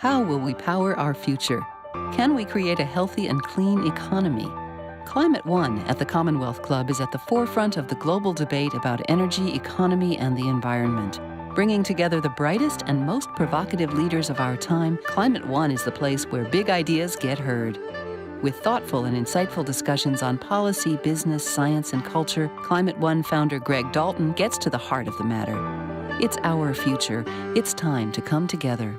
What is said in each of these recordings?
How will we power our future? Can we create a healthy and clean economy? Climate One at the Commonwealth Club is at the forefront of the global debate about energy, economy, and the environment. Bringing together the brightest and most provocative leaders of our time, Climate One is the place where big ideas get heard. With thoughtful and insightful discussions on policy, business, science, and culture, Climate One founder Greg Dalton gets to the heart of the matter. It's our future. It's time to come together.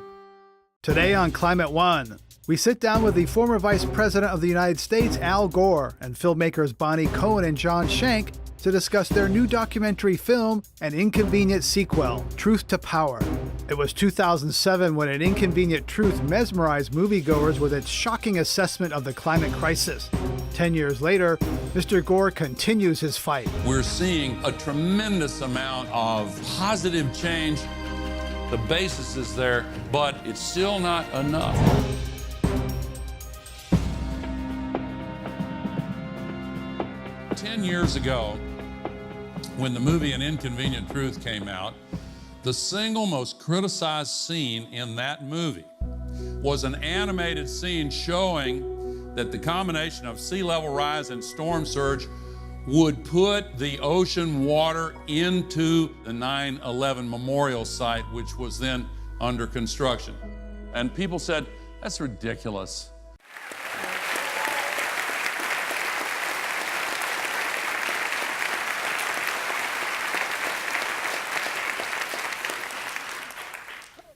Today on Climate One, we sit down with the former Vice President of the United States, Al Gore, and filmmakers Bonnie Cohen and John Shank to discuss their new documentary film, An Inconvenient Sequel, Truth to Power. It was 2007 when An Inconvenient Truth mesmerized moviegoers with its shocking assessment of the climate crisis. 10 years later, Mr. Gore continues his fight. We're seeing a tremendous amount of positive change. The basis is there, but it's still not enough. Ten years ago, when the movie An Inconvenient Truth came out, the single most criticized scene in that movie was an animated scene showing that the combination of sea level rise and storm surge would put the ocean water into the 9/11 memorial site, which was then under construction. And people said, that's ridiculous.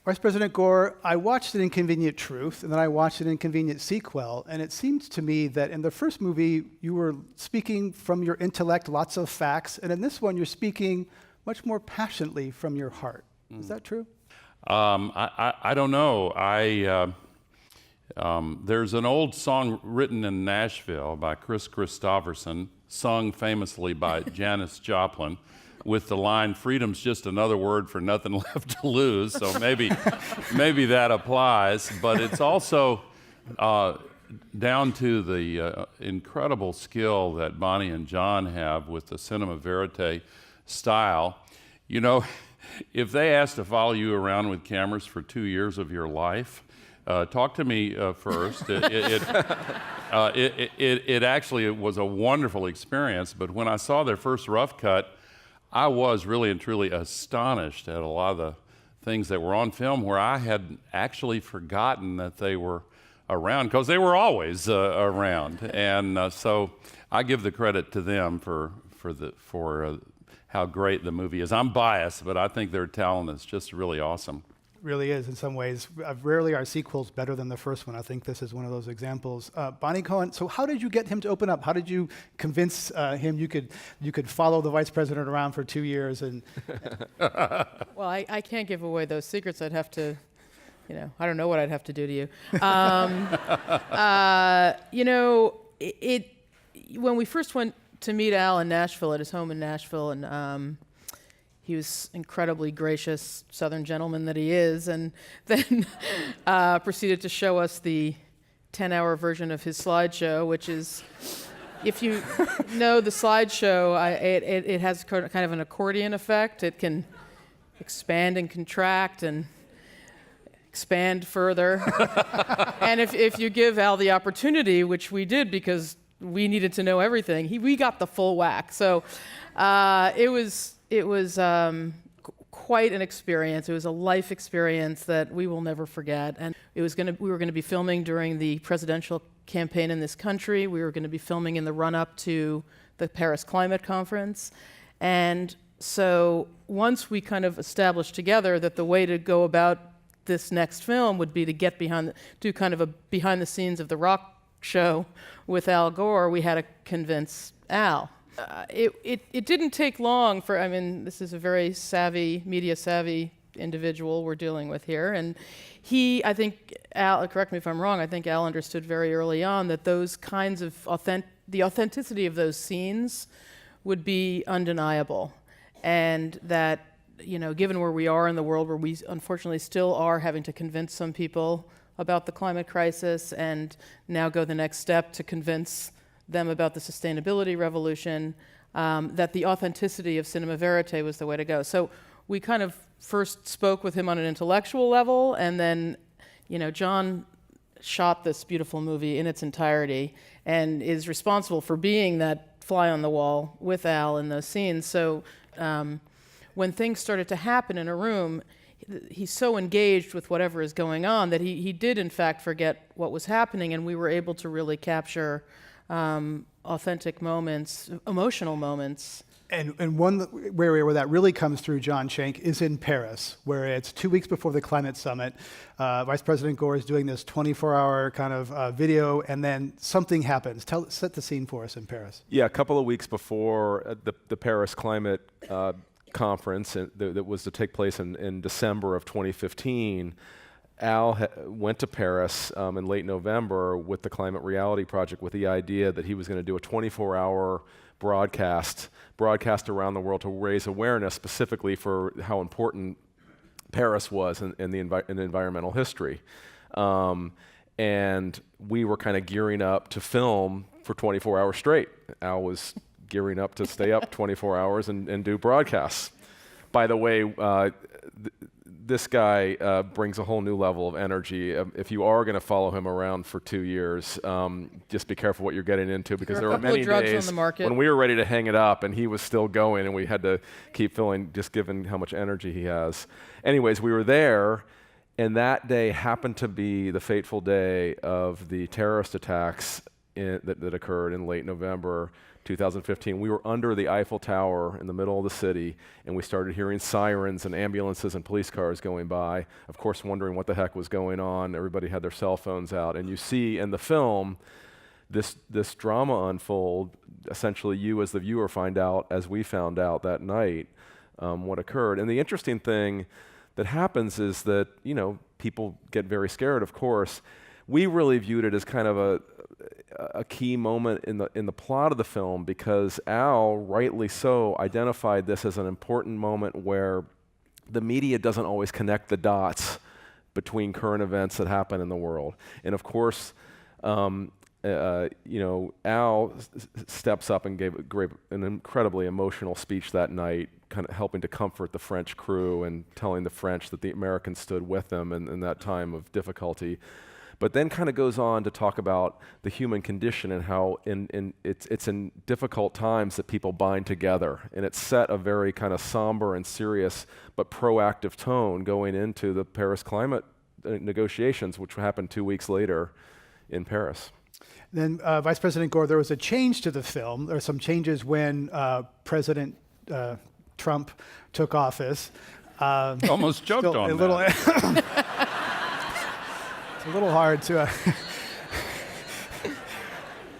Vice President Gore, I watched An Inconvenient Truth, and then I watched An Inconvenient Sequel, and it seems to me that in the first movie, you were speaking from your intellect, lots of facts, and in this one, you're speaking much more passionately from your heart. Is that true? I don't know. There's an old song written in Nashville by Chris Christopherson, sung famously by Janis Joplin, with the line, freedom's just another word for nothing left to lose, so maybe that applies, but it's also down to the incredible skill that Bonnie and John have with the cinema verite style. You know, if they asked to follow you around with cameras for 2 years of your life, talk to me first. It actually was a wonderful experience, but when I saw their first rough cut, I was really and truly astonished at a lot of the things that were on film where I had actually forgotten that they were around, because they were always around. And so I give the credit to them for how great the movie is. I'm biased, but I think their talent is just really awesome. Really is in some ways. Rarely are sequels better than the first one. I think this is one of those examples. Bonnie Cohen, so how did you get him to open up? How did you convince him you could follow the vice president around for 2 years? And Well, I can't give away those secrets. I'd have to, I don't know what I'd have to do to you. When we first went to meet Al in Nashville, at his home in Nashville, and he was incredibly gracious Southern gentleman that he is, and then proceeded to show us the 10-hour version of his slideshow, which is, if you know the slideshow, it has kind of an accordion effect. It can expand and contract and expand further. And if you give Al the opportunity, which we did because we needed to know everything, we got the full whack. So it was quite an experience. It was a life experience that we will never forget. And we were going to be filming during the presidential campaign in this country. We were going to be filming in the run-up to the Paris Climate Conference. And so once we kind of established together that the way to go about this next film would be to do kind of a behind the scenes of the rock show with Al Gore, we had to convince Al. It didn't take long this is a very media savvy individual we're dealing with here. And I think Al, correct me if I'm wrong, I think Al understood very early on that those kinds of the authenticity of those scenes would be undeniable. And that, given where we are in the world, where we unfortunately still are having to convince some people about the climate crisis and now go the next step to convince them about the sustainability revolution, that the authenticity of cinema verite was the way to go. So we kind of first spoke with him on an intellectual level, and then John shot this beautiful movie in its entirety and is responsible for being that fly on the wall with Al in those scenes. So when things started to happen in a room, he's so engaged with whatever is going on that he did in fact forget what was happening, and we were able to really capture authentic moments, emotional moments. And one where that really comes through, John Shank, is in Paris, where it's 2 weeks before the climate summit. Vice President Gore is doing this 24-hour kind of video, and then something happens. Set the scene for us in Paris. Yeah, a couple of weeks before the Paris climate conference that was to take place in December of 2015, Al went to Paris in late November with the Climate Reality Project with the idea that he was going to do a 24-hour broadcast around the world to raise awareness specifically for how important Paris was in environmental history. And we were kind of gearing up to film for 24 hours straight. Al was gearing up to stay up 24 hours and do broadcasts. By the way, this guy brings a whole new level of energy. If you are going to follow him around for 2 years, just be careful what you're getting into, because there were many days when we were ready to hang it up and he was still going, and we had to keep filling, just given how much energy he has. Anyways, we were there, and that day happened to be the fateful day of the terrorist attacks that occurred in late November 2015. We were under the Eiffel Tower in the middle of the city, and we started hearing sirens and ambulances and police cars going by, of course wondering what the heck was going on. Everybody had their cell phones out, and you see in the film this drama unfold. Essentially, you as the viewer find out, as we found out that night, what occurred. And the interesting thing that happens is that, people get very scared, of course. We really viewed it as kind of a key moment in the plot of the film, because Al, rightly so, identified this as an important moment where the media doesn't always connect the dots between current events that happen in the world. And of course, Al steps up and gave an incredibly emotional speech that night, kind of helping to comfort the French crew and telling the French that the Americans stood with them in that time of difficulty. But then kind of goes on to talk about the human condition and how it's in difficult times that people bind together. And it set a very kind of somber and serious but proactive tone going into the Paris climate negotiations, which happened 2 weeks later in Paris. Then Vice President Gore, there was a change to the film. There were some changes when President Trump took office. Almost choked on that. It's a little hard to...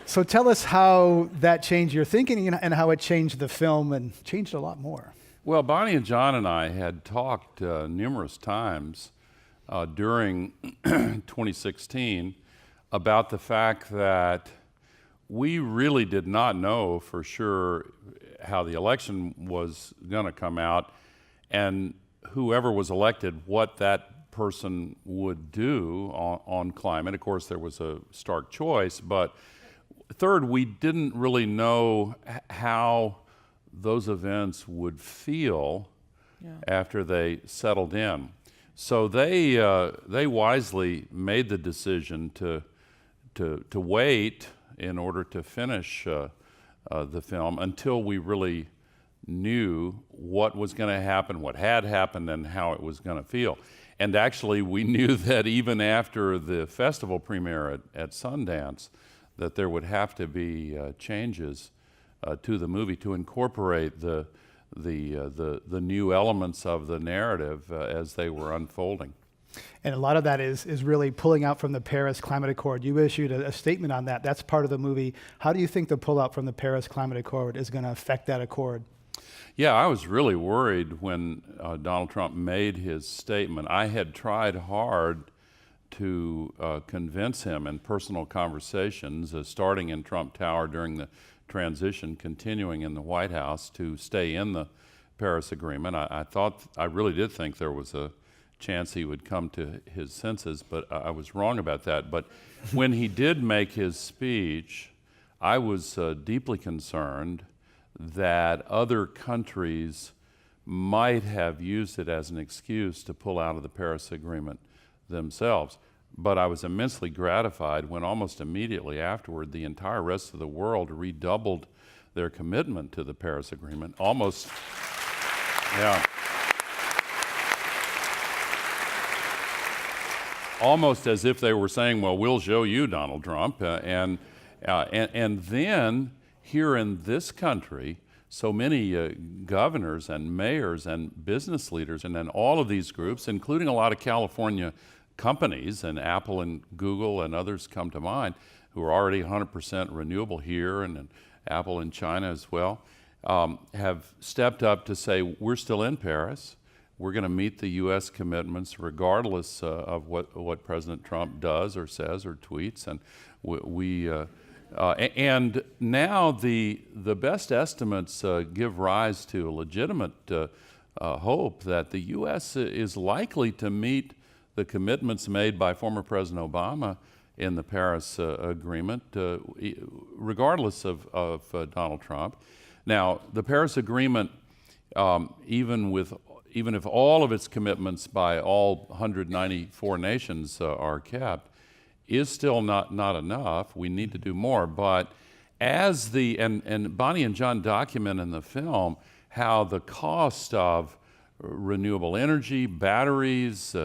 So tell us how that changed your thinking and how it changed the film, and changed a lot more. Well, Bonnie and John and I had talked numerous times during 2016 about the fact that we really did not know for sure how the election was going to come out, and whoever was elected, what that person would do on climate. Of course, there was a stark choice, but third, we didn't really know how those events would feel after they settled in. So they wisely made the decision to wait in order to finish the film until we really knew what was going to happen, what had happened, and how it was going to feel. And actually, we knew that even after the festival premiere at Sundance, that there would have to be changes to the movie to incorporate the new elements of the narrative as they were unfolding. And a lot of that is really pulling out from the Paris Climate Accord. You issued a statement on that. That's part of the movie. How do you think the pullout from the Paris Climate Accord is going to affect that accord? Yeah, I was really worried when Donald Trump made his statement. I had tried hard to convince him in personal conversations, starting in Trump Tower during the transition, continuing in the White House, to stay in the Paris Agreement. I really did think there was a chance he would come to his senses, but I was wrong about that. But when he did make his speech, I was deeply concerned that other countries might have used it as an excuse to pull out of the Paris Agreement themselves. but I was immensely gratified when almost immediately afterward the entire rest of the world redoubled their commitment to the Paris Agreement. Almost as if they were saying, well, we'll show you, Donald Trump. And then here in this country, so many governors and mayors and business leaders and then all of these groups, including a lot of California companies, and Apple and Google and others come to mind, who are already 100% renewable here, and Apple in China as well, have stepped up to say, we're still in Paris. We're going to meet the U.S. commitments regardless of what President Trump does or says or tweets. And and now the best estimates give rise to a legitimate hope that the U.S. is likely to meet the commitments made by former President Obama in the Paris Agreement, regardless of Donald Trump. Now, the Paris Agreement, even if all of its commitments by all 194 nations are kept, is still not enough. We need to do more. But as and Bonnie and John document in the film how the cost of renewable energy, batteries,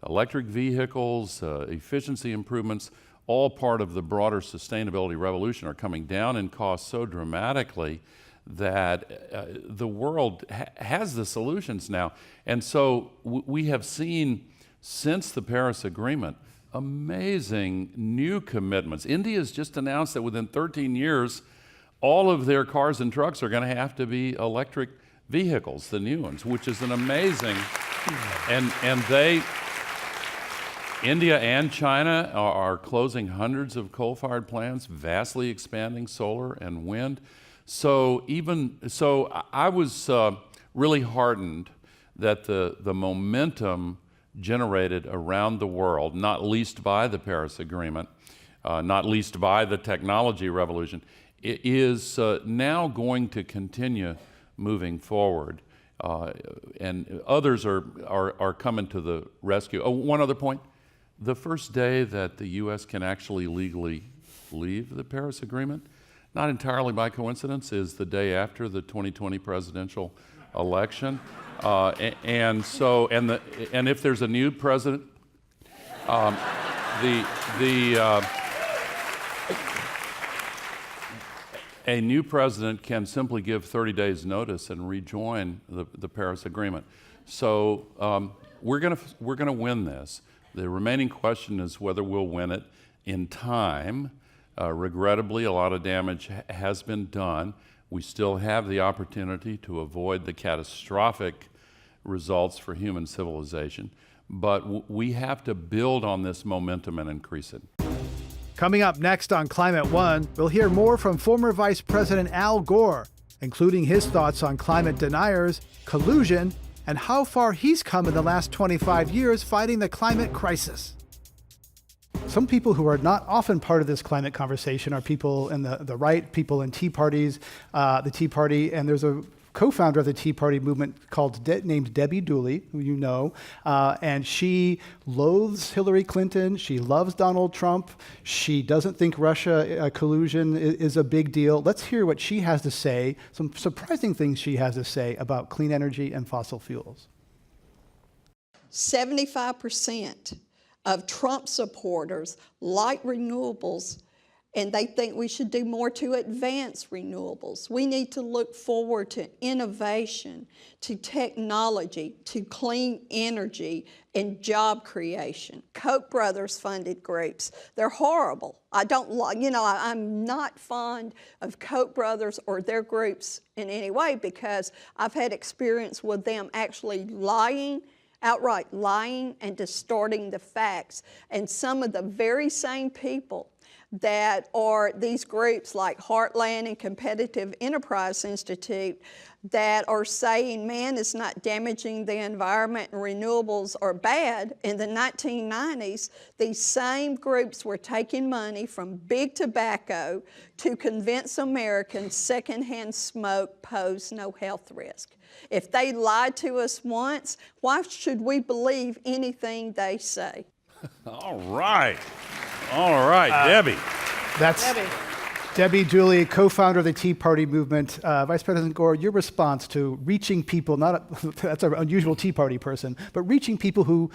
electric vehicles, efficiency improvements, all part of the broader sustainability revolution, are coming down in cost so dramatically that the world has the solutions now. And so we have seen, since the Paris Agreement, amazing new commitments. India's just announced that within 13 years, all of their cars and trucks are going to have to be electric vehicles, the new ones, which is an amazing, and India and China are closing hundreds of coal-fired plants, vastly expanding solar and wind. So I was really heartened that the momentum generated around the world, not least by the Paris Agreement, not least by the technology revolution, is now going to continue moving forward. And others are coming to the rescue. Oh, one other point. The first day that the U.S. can actually legally leave the Paris Agreement, not entirely by coincidence, is the day after the 2020 presidential election. And if there's a new president, a new president can simply give 30 days notice and rejoin the Paris Agreement. So we're gonna win this. The remaining question is whether we'll win it in time. Regrettably, a lot of damage has been done. We still have the opportunity to avoid the catastrophic results for human civilization, but we have to build on this momentum and increase it. Coming up next on Climate One, we'll hear more from former Vice President Al Gore, including his thoughts on climate deniers, collusion, and how far he's come in the last 25 years fighting the climate crisis. Some people who are not often part of this climate conversation are people in the right, people in Tea Parties, the Tea Party, and there's a co-founder of the Tea Party movement named Debbie Dooley, who you know, and she loathes Hillary Clinton. She loves Donald Trump. She doesn't think Russia collusion is a big deal. Let's hear what she has to say, some surprising things she has to say about clean energy and fossil fuels. 75% of Trump supporters like renewables, and they think we should do more to advance renewables. We need to look forward to innovation, to technology, to clean energy, and job creation. Koch brothers funded groups. They're horrible. I'm not fond of Koch brothers or their groups in any way because I've had experience with them actually outright lying and distorting the facts. And some of the very same people that are these groups like Heartland and Competitive Enterprise Institute that are saying man is not damaging the environment and renewables are bad. In the 1990s, these same groups were taking money from big tobacco to convince Americans secondhand smoke posed no health risk. If they lied to us once, why should we believe anything they say? All right. All right, Debbie. That's Debbie Dooley, co-founder of the Tea Party movement. Vice President Gore, your response to reaching people, that's an unusual Tea Party person, but reaching people who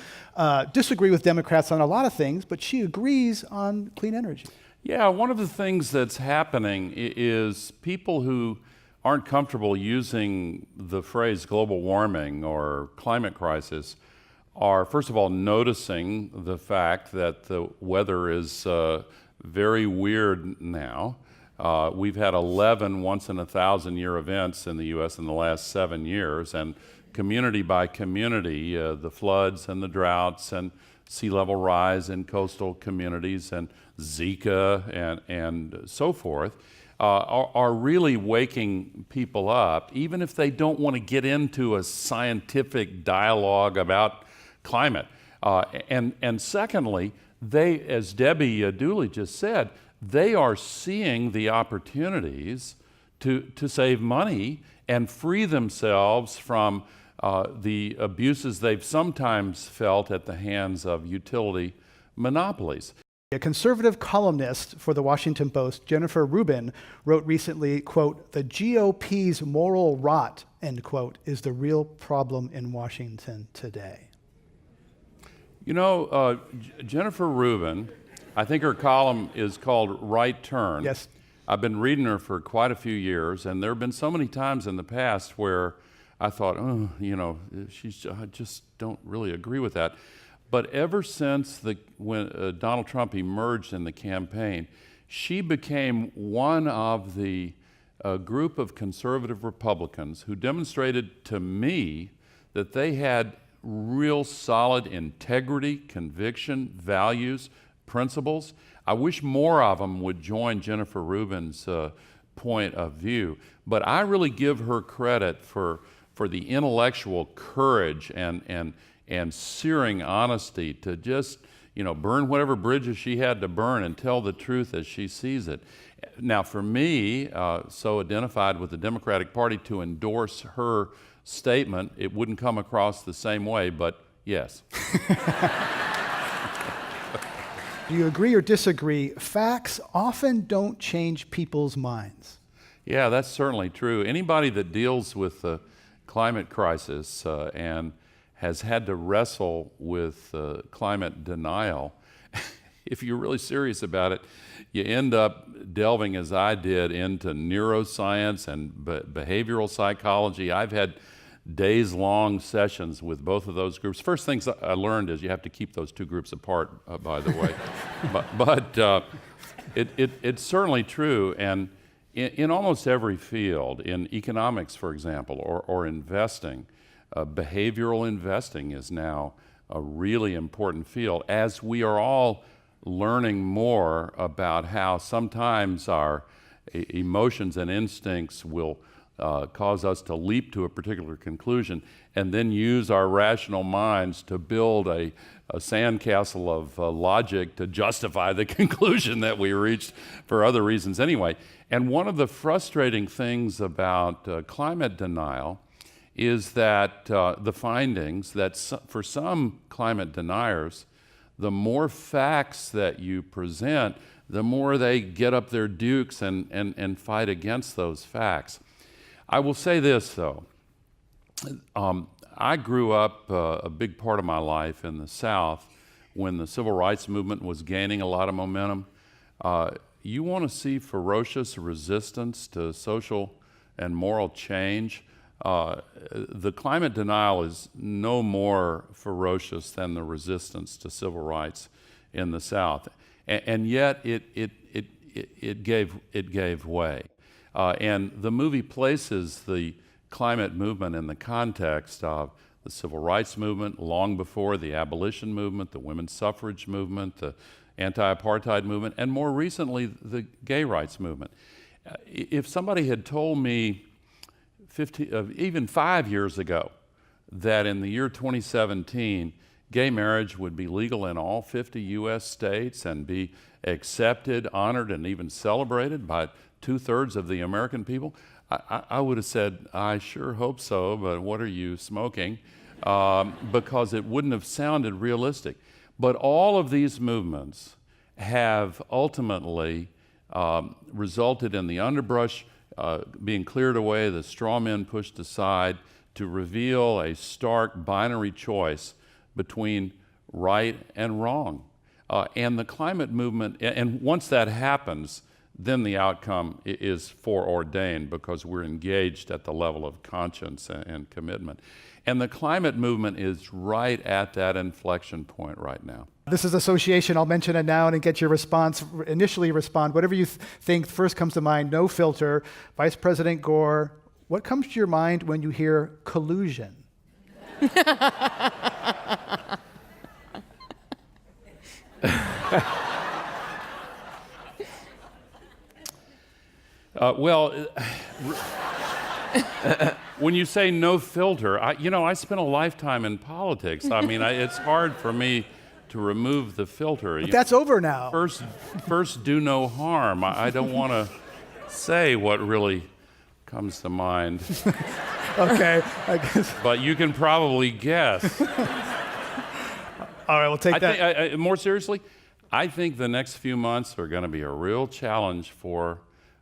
disagree with Democrats on a lot of things, but she agrees on clean energy. Yeah, one of the things that's happening is people who aren't comfortable using the phrase global warming or climate crisis are, first of all, noticing the fact that the weather is very weird now. We've had 11 once-in-a-thousand-year events in the U.S. in the last 7 years, and community by community, the floods and the droughts and sea level rise in coastal communities and Zika and so forth are really waking people up, even if they don't want to get into a scientific dialogue about climate. And secondly, they, as Debbie Dooley just said, they are seeing the opportunities to save money and free themselves from the abuses they've sometimes felt at the hands of utility monopolies. A conservative columnist for the Washington Post, Jennifer Rubin, wrote recently, quote, "The GOP's moral rot," end quote, "is the real problem in Washington today." You know, Jennifer Rubin, I think her column is called Right Turn. Yes. I've been reading her for quite a few years, and there have been so many times in the past where I thought, oh, you know, I just don't really agree with that. But ever since when Donald Trump emerged in the campaign, she became one of the group of conservative Republicans who demonstrated to me that they had real solid integrity, conviction, values, principles. I wish more of them would join Jennifer Rubin's point of view, but I really give her credit for the intellectual courage and searing honesty to just, you know, burn whatever bridges she had to burn and tell the truth as she sees it. Now, for me, so identified with the Democratic Party, to endorse her statement, it wouldn't come across the same way, but yes. Do you agree or disagree? Facts often don't change people's minds. Yeah, that's certainly true. Anybody that deals with the climate crisis and has had to wrestle with climate denial, if you're really serious about it, you end up delving, as I did, into neuroscience and behavioral psychology. I've had days-long sessions with both of those groups. First things I learned is you have to keep those two groups apart, by the way. but it's certainly true, and in almost every field, in economics, for example, or investing, behavioral investing is now a really important field, as we are all learning more about how sometimes our emotions and instincts will cause us to leap to a particular conclusion and then use our rational minds to build a sandcastle of logic to justify the conclusion that we reached for other reasons anyway. And one of the frustrating things about climate denial is that the findings that for some climate deniers, the more facts that you present, the more they get up their dukes and fight against those facts. I will say this, though. I grew up a big part of my life in the South when the civil rights movement was gaining a lot of momentum. You want to see ferocious resistance to social and moral change? The climate denial is no more ferocious than the resistance to civil rights in the South, and yet it gave way. And the movie places the climate movement in the context of the civil rights movement, long before the abolition movement, the women's suffrage movement, the anti-apartheid movement, and more recently, the gay rights movement. If somebody had told me even 5 years ago that in the year 2017, gay marriage would be legal in all 50 U.S. states and be accepted, honored, and even celebrated by 2/3 of the American people, I would have said, I sure hope so, but what are you smoking? Because it wouldn't have sounded realistic. But all of these movements have ultimately resulted in the underbrush being cleared away, the straw men pushed aside, to reveal a stark binary choice between right and wrong. And the climate movement, and once that happens, then the outcome is foreordained because we're engaged at the level of conscience and commitment. And the climate movement is right at that inflection point right now. This is association. I'll mention it now and get your response. Initially respond. Whatever you think first comes to mind, no filter. Vice President Gore, what comes to your mind when you hear collusion? When you say no filter, I spent a lifetime in politics. I mean, it's hard for me to remove the filter. But that's over now. First, do no harm. I don't want to say what really comes to mind. Okay, I guess. But you can probably guess. All right, we'll take that. More seriously, I think the next few months are going to be a real challenge for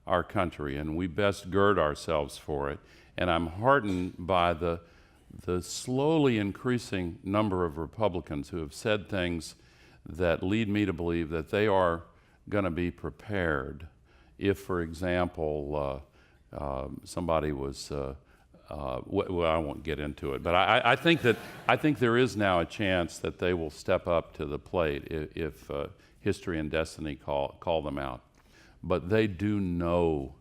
our country, and we best gird ourselves for it. And I'm heartened by the slowly increasing number of Republicans who have said things that lead me to believe that they are going to be prepared if, for example, somebody was, well, I won't get into it, but I think there is now a chance that they will step up to the plate if history and destiny call them out. But they do know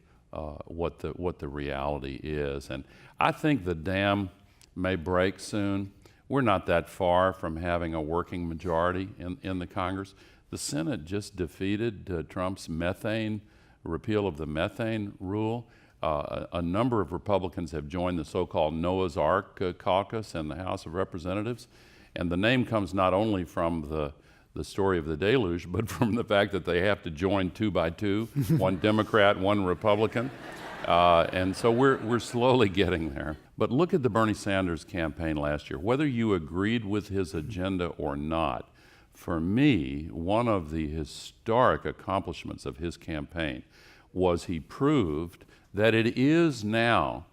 what the reality is, and I think the dam may break soon. We're not that far from having a working majority in the Congress. The Senate just defeated Trump's repeal of the methane rule. A number of Republicans have joined the so-called Noah's Ark caucus in the House of Representatives, and the name comes not only from the story of the deluge, but from the fact that they have to join 2 by 2, one Democrat, one Republican. And so we're slowly getting there. But look at the Bernie Sanders campaign last year. Whether you agreed with his agenda or not, for me, one of the historic accomplishments of his campaign was he proved that it is now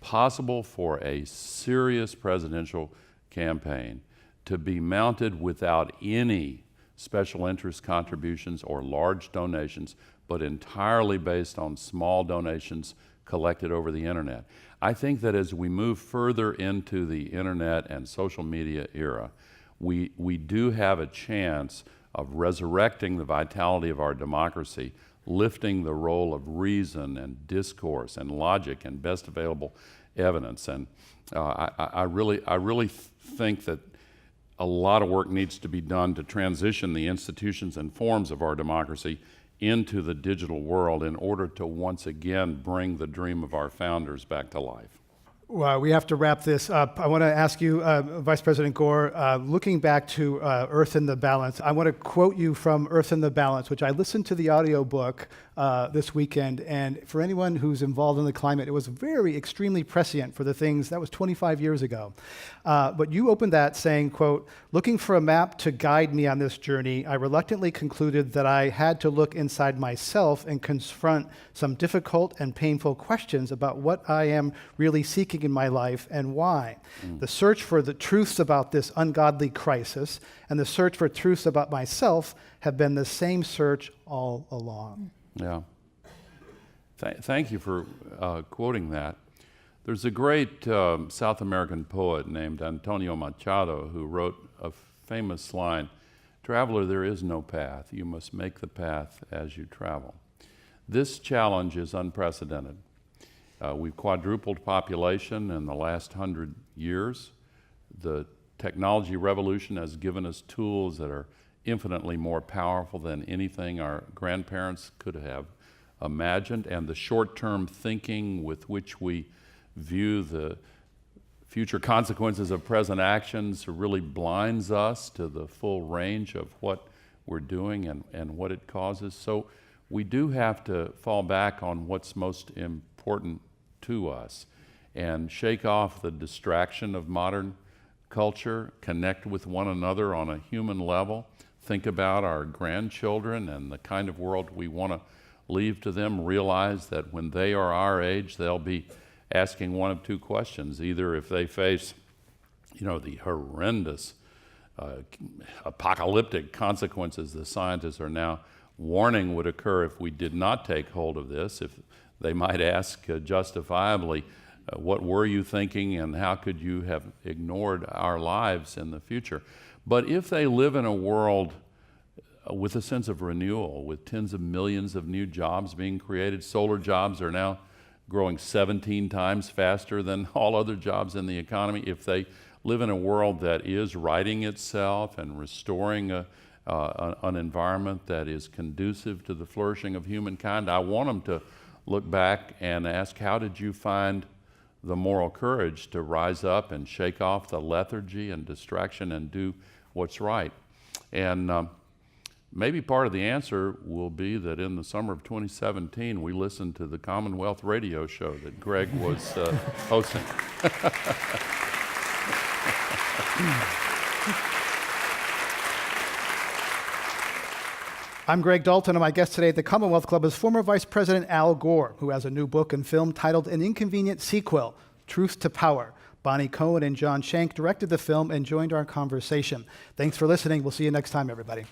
possible for a serious presidential campaign to be mounted without any special interest contributions or large donations, but entirely based on small donations collected over the internet. I think that as we move further into the internet and social media era, we do have a chance of resurrecting the vitality of our democracy, lifting the role of reason and discourse and logic and best available evidence. And I really think that a lot of work needs to be done to transition the institutions and forms of our democracy into the digital world in order to once again bring the dream of our founders back to life. Well, we have to wrap this up. I want to ask you, Vice President Gore, looking back to Earth in the Balance, I want to quote you from Earth in the Balance, which I listened to the audiobook this weekend. And for anyone who's involved in the climate, it was very extremely prescient for the things that was 25 years ago. But you opened that saying, quote, "Looking for a map to guide me on this journey, I reluctantly concluded that I had to look inside myself and confront some difficult and painful questions about what I am really seeking in my life and why. The search for the truths about this ungodly crisis and the search for truths about myself have been the same search all along." Yeah. Thank you for quoting that. There's a great South American poet named Antonio Machado who wrote a famous line, "Traveler, there is no path. You must make the path as you travel." This challenge is unprecedented. We've quadrupled population in the last 100 years. The technology revolution has given us tools that are infinitely more powerful than anything our grandparents could have imagined, and the short-term thinking with which we view the future consequences of present actions really blinds us to the full range of what we're doing and what it causes. So we do have to fall back on what's most important to us and shake off the distraction of modern culture, connect with one another on a human level, think about our grandchildren and the kind of world we want to leave to them, realize that when they are our age, they'll be asking one of two questions. Either if they face, the horrendous apocalyptic consequences the scientists are now warning would occur if we did not take hold of this, if they might ask justifiably, what were you thinking and how could you have ignored our lives in the future? But if they live in a world with a sense of renewal, with tens of millions of new jobs being created, solar jobs are now growing 17 times faster than all other jobs in the economy. If they live in a world that is righting itself and restoring an environment that is conducive to the flourishing of humankind, I want them to look back and ask, how did you find the moral courage to rise up and shake off the lethargy and distraction and do what's right? And maybe part of the answer will be that in the summer of 2017, we listened to the Commonwealth radio show that Greg was hosting. I'm Greg Dalton, and my guest today at the Commonwealth Club is former Vice President Al Gore, who has a new book and film titled An Inconvenient Sequel, Truth to Power. Bonnie Cohen and John Shank directed the film and joined our conversation. Thanks for listening. We'll see you next time, everybody.